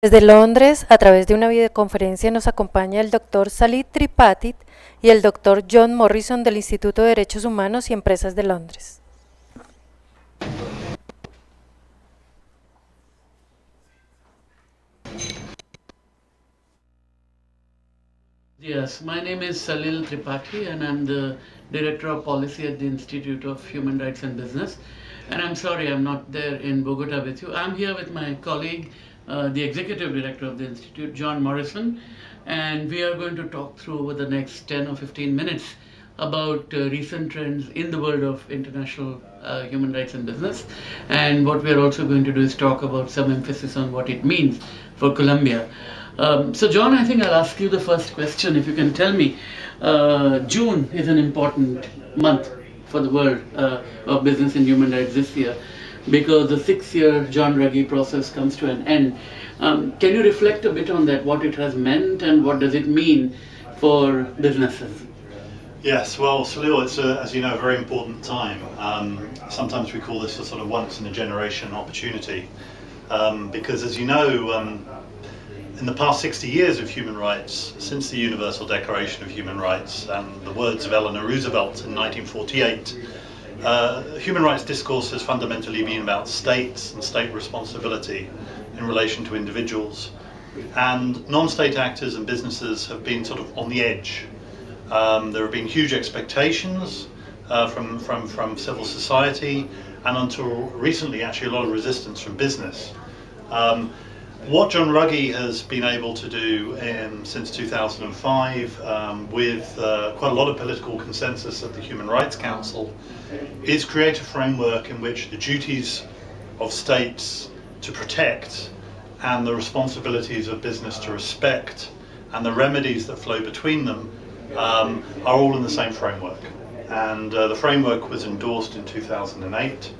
Desde Londres, a través de una videoconferencia, nos acompaña el doctor Salil Tripathi y el doctor John Morrison del Instituto de Derechos Humanos y Empresas de Londres. Yes, my name is Salil Tripathi and I'm the Director of Policy at the Institute of Human Rights and Business. And I'm sorry I'm not there in Bogota with you. I'm here with my colleague, the Executive Director of the Institute, John Morrison, and we are going to talk through over the next 10 or 15 minutes about recent trends in the world of international human rights and business. And what we are also going to do is talk about some emphasis on what it means for Colombia. So John, I think I'll ask you the first question. If you can tell me, June is an important month for the world of business and human rights this year, because the 6-year John Ruggie process comes to an end. Can you reflect a bit on that, what it has meant and what does it mean for businesses? Yes, well, Salil, it's, as you know, a very important time. Sometimes we call this a sort of once-in-a-generation opportunity, because, as you know, in the past 60 years of human rights, since the Universal Declaration of Human Rights and the words of Eleanor Roosevelt in 1948, human rights discourse has fundamentally been about states and state responsibility in relation to individuals. And non-state actors and businesses have been sort of on the edge. There have been huge expectations from civil society, and until recently actually a lot of resistance from business. What John Ruggie has been able to do since 2005, with quite a lot of political consensus at the Human Rights Council, is create a framework in which the duties of states to protect and the responsibilities of business to respect and the remedies that flow between them are all in the same framework. And the framework was endorsed in 2008,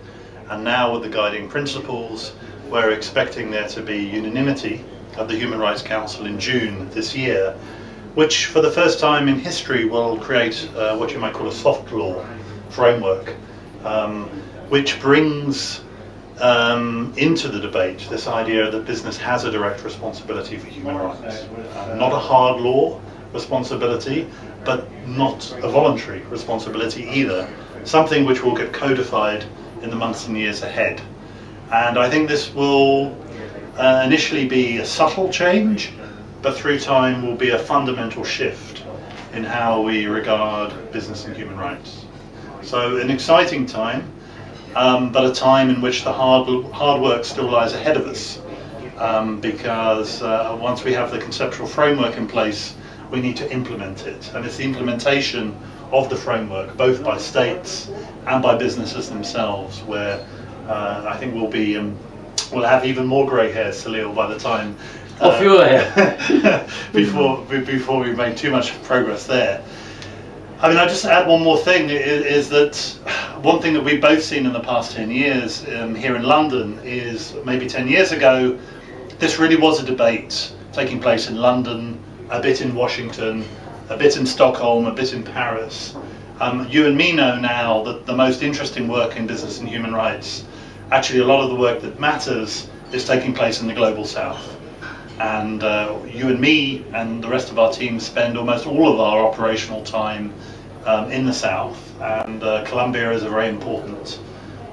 and now with the guiding principles, we're expecting there to be unanimity of the Human Rights Council in June this year, which for the first time in history will create what you might call a soft law framework, which brings into the debate this idea that business has a direct responsibility for human rights. Not a hard law responsibility, but not a voluntary responsibility either, something which will get codified in the months and years ahead. And I think this will initially be a subtle change, but through time will be a fundamental shift in how we regard business and human rights. So an exciting time, but a time in which the hard work still lies ahead of us, because once we have the conceptual framework in place, we need to implement it. And it's the implementation of the framework, both by states and by businesses themselves, where I think we'll have even more grey hair, Salil, by the time Fewer hair. before we've made too much progress there. I mean, I'll just add one more thing, is that one thing that we've both seen in the past 10 years here in London is maybe 10 years ago, this really was a debate taking place in London, a bit in Washington, a bit in Stockholm, a bit in Paris. You and me know now that the most interesting work in business and human rights, actually a lot of the work that matters, is taking place in the global south. And you and me and the rest of our team spend almost all of our operational time in the south, and Colombia is a very important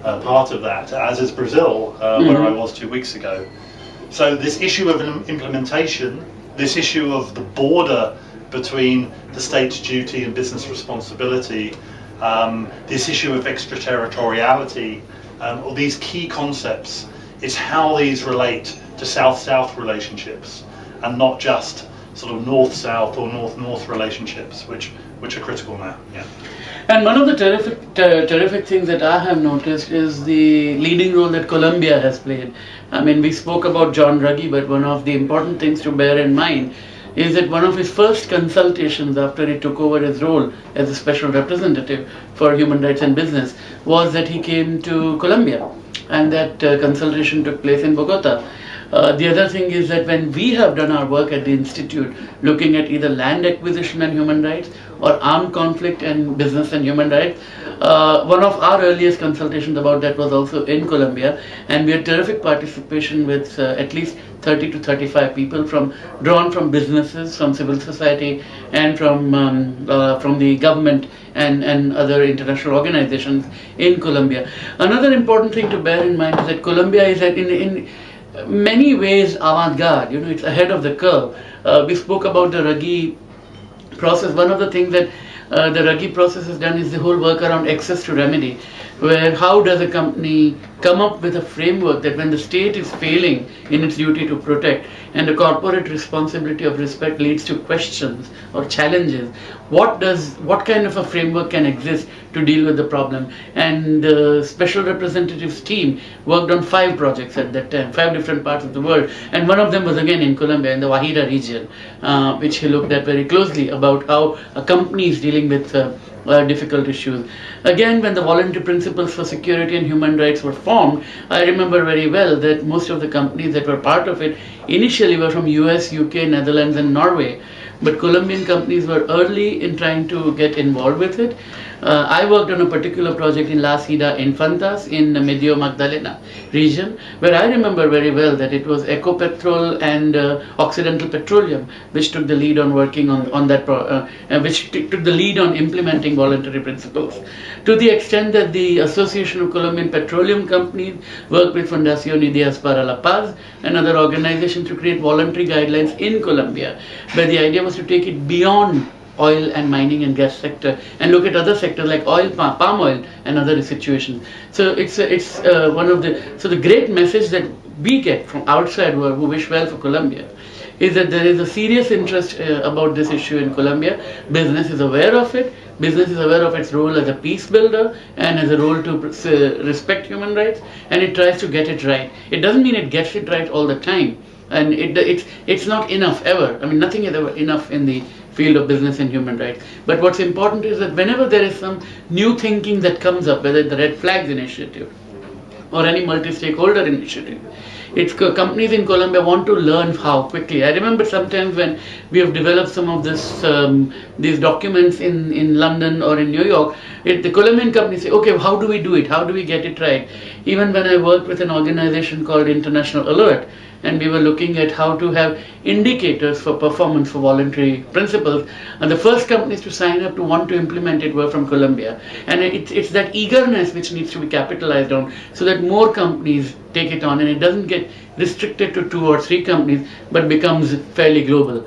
part of that, as is Brazil, where I was 2 weeks ago. So this issue of implementation, this issue of the border between the state's duty and business responsibility, this issue of extraterritoriality, all these key concepts, is how these relate to South-South relationships, and not just sort of North-South or North-North relationships, which are critical now. Yeah. And one of the terrific things that I have noticed is the leading role that Colombia has played. I mean, we spoke about John Ruggie, but one of the important things to bear in mind is that one of his first consultations after he took over his role as a special representative for human rights and business was that he came to Colombia, and that consultation took place in Bogota. The other thing is that when we have done our work at the Institute, looking at either land acquisition and human rights or armed conflict and business and human rights. One of our earliest consultations about that was also in Colombia, and we had terrific participation with at least 30 to 35 people drawn from businesses, from civil society, and from the government and other international organizations in Colombia. Another important thing to bear in mind is that Colombia is in many ways avant-garde. It's ahead of the curve. We spoke about the Ruggie process. One of the things that the Ruggie process has done is the whole work around access to remedy, where how does a company come up with a framework that when the state is failing in its duty to protect and the corporate responsibility of respect leads to questions or challenges, what kind of a framework can exist to deal with the problem? And the special representatives team worked on 5 projects at that time, 5 different parts of the world, and one of them was again in Colombia, in the Guajira region, which he looked at very closely about how a company is dealing with difficult issues. Again, when the voluntary principles for security and human rights were formed, I remember very well that most of the companies that were part of it initially were from US, UK, Netherlands and Norway. But Colombian companies were early in trying to get involved with it. I worked on a particular project in Las Infantas in the Medio Magdalena region, where I remember very well that it was Ecopetrol and Occidental Petroleum which took the lead on working on that, which took the lead on implementing voluntary principles. To the extent that the Association of Colombian Petroleum Companies worked with Fundación Ideas para la Paz and other organizations to create voluntary guidelines in Colombia, where the idea was to take it beyond oil and mining and gas sector and look at other sectors like oil, palm oil and other situations. So it's one of the great message that we get from outside who wish well for Colombia is that there is a serious interest about this issue in Colombia. Business is aware of it. Business is aware of its role as a peace builder and as a role to respect human rights, and it tries to get it right. It doesn't mean it gets it right all the time, and it's not enough ever. I mean, nothing is ever enough in the field of business and human rights. But what's important is that whenever there is some new thinking that comes up, whether it's the Red Flags Initiative or any multi-stakeholder initiative, it's companies in Colombia want to learn how quickly. I remember sometimes when we have developed some of these documents in London or in New York, the Colombian companies say, okay, how do we do it? How do we get it right? Even when I worked with an organization called International Alert, and we were looking at how to have indicators for performance for voluntary principles, and the first companies to sign up to want to implement it were from Colombia. And it's that eagerness which needs to be capitalized on so that more companies take it on and it doesn't get restricted to 2 or 3 companies but becomes fairly global.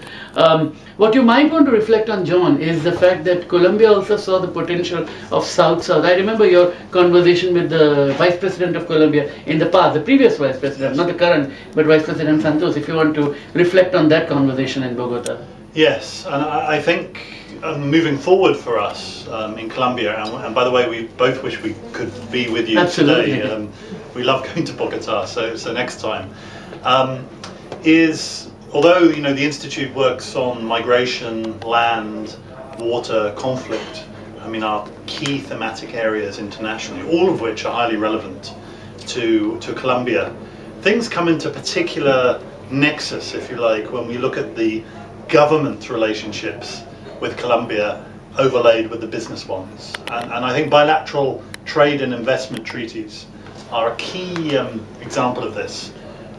What you might want to reflect on, John, is the fact that Colombia also saw the potential of South-South. I remember your conversation with the Vice President of Colombia in the past, the previous Vice President, not the current, but Vice President Santos, if you want to reflect on that conversation in Bogota. Yes, and I think moving forward for us in Colombia, and by the way, we both wish we could be with you today. We love going to Bogota, so next time. Although the Institute works on migration, land, water, conflict, are key thematic areas internationally, all of which are highly relevant to Colombia. Things come into particular nexus, if you like, when we look at the government relationships with Colombia overlaid with the business ones. And I think bilateral trade and investment treaties are a key example of this.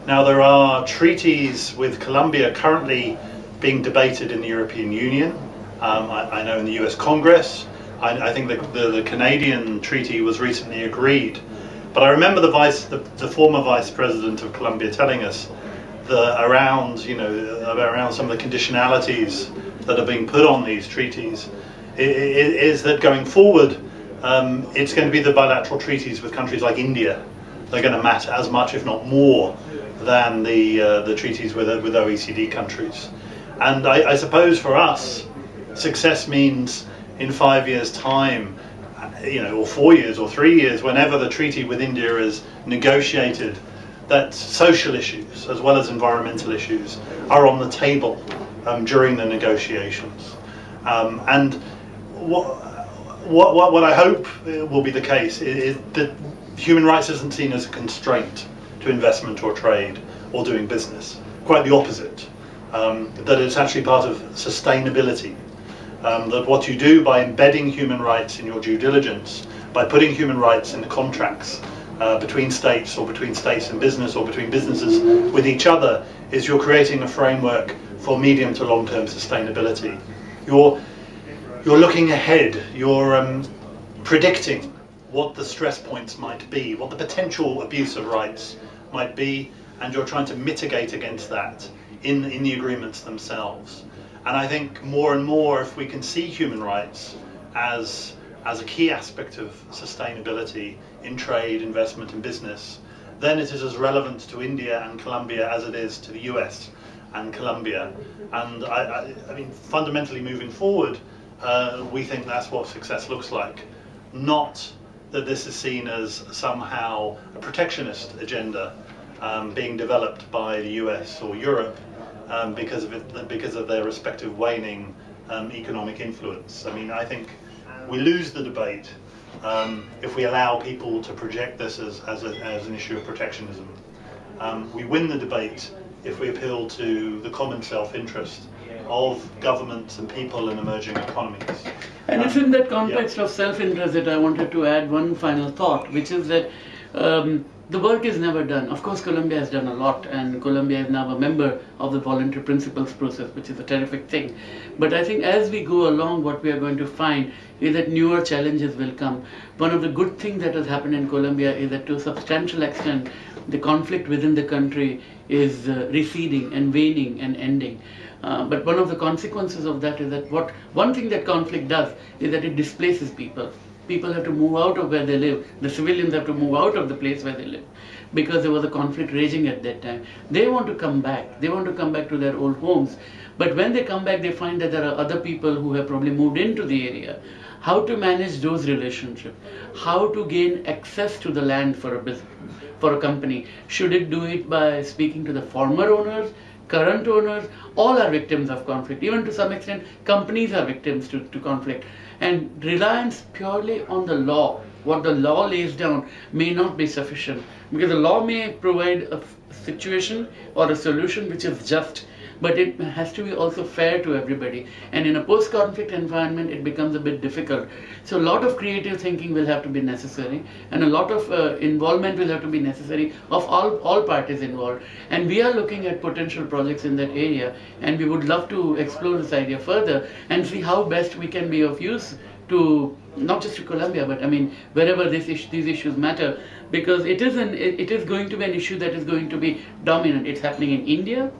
Now, there are treaties with Colombia currently being debated in the European Union. I know in the US Congress. I think the Canadian treaty was recently agreed. But I remember the former Vice President of Colombia telling us around some of the conditionalities that are being put on these treaties is that going forward, it's going to be the bilateral treaties with countries like India. They're going to matter as much, if not more, than the treaties with OECD countries. And I suppose for us, success means in 5 years' time, or 4 years or 3 years, whenever the treaty with India is negotiated, that social issues as well as environmental issues are on the table during the negotiations. And what I hope will be the case is that human rights isn't seen as a constraint to investment or trade or doing business. Quite the opposite. That it's actually part of sustainability. that what you do by embedding human rights in your due diligence, by putting human rights in the contracts between states or between states and business or between businesses with each other, is you're creating a framework for medium to long-term sustainability. You're looking ahead, you're predicting what the stress points might be, what the potential abuse of rights might be, and you're trying to mitigate against that in the agreements themselves. And I think more and more, if we can see human rights as a key aspect of sustainability in trade, investment and business, then it is as relevant to India and Colombia as it is to the US and Colombia. And I mean, fundamentally moving forward, we think that's what success looks like. Not that this is seen as somehow a protectionist agenda being developed by the US or Europe because of their respective waning economic influence. I mean, I think we lose the debate if we allow people to project this as an issue of protectionism. We win the debate if we appeal to the common self-interest of governments and people in emerging economies. And it's in that context of self-interest that I wanted to add one final thought, which is that the work is never done. Of course, Colombia has done a lot, and Colombia is now a member of the voluntary principles process, which is a terrific thing. But I think as we go along, what we are going to find is that newer challenges will come. One of the good things that has happened in Colombia is that to a substantial extent, the conflict within the country is receding and waning and ending. But one of the consequences of that is that one thing that conflict does is that it displaces people. People have to move out of where they live. The civilians have to move out of the place where they live because there was a conflict raging at that time. They want to come back. They want to come back to their old homes. But when they come back, they find that there are other people who have probably moved into the area. How to manage those relationships? How to gain access to the land for a business, for a company? Should it do it by speaking to the former owners, current owners? All are victims of conflict. Even to some extent, companies are victims to conflict. And reliance purely on the law, what the law lays down, may not be sufficient. Because the law may provide a situation or a solution which is just, but it has to be also fair to everybody. And in a post-conflict environment, it becomes a bit difficult. So a lot of creative thinking will have to be necessary, and a lot of involvement will have to be necessary of all parties involved. And we are looking at potential projects in that area, and we would love to explore this idea further and see how best we can be of use to not just to Colombia, but I mean wherever these issues matter, because it is going to be an issue that is going to be dominant. It's happening in India,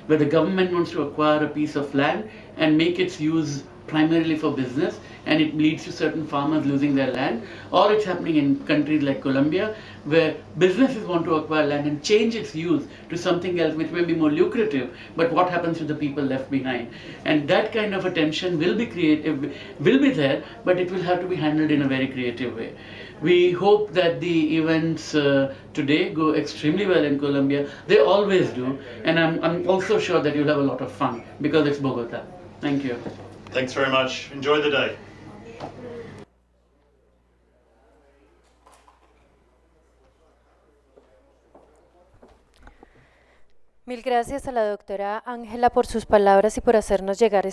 where the government wants to acquire a piece of land and make its use primarily for business, and it leads to certain farmers losing their land. Or it's happening in countries like Colombia, where businesses want to acquire land and change its use to something else which may be more lucrative, but what happens to the people left behind? And that kind of a tension will be there, but it will have to be handled in a very creative way. We hope that the events today go extremely well in Colombia. They always do, and I'm also sure that you'll have a lot of fun because it's Bogota. Thank you. Thanks very much. Enjoy the day. Mil gracias a la doctora Ángela por sus palabras y por hacernos llegar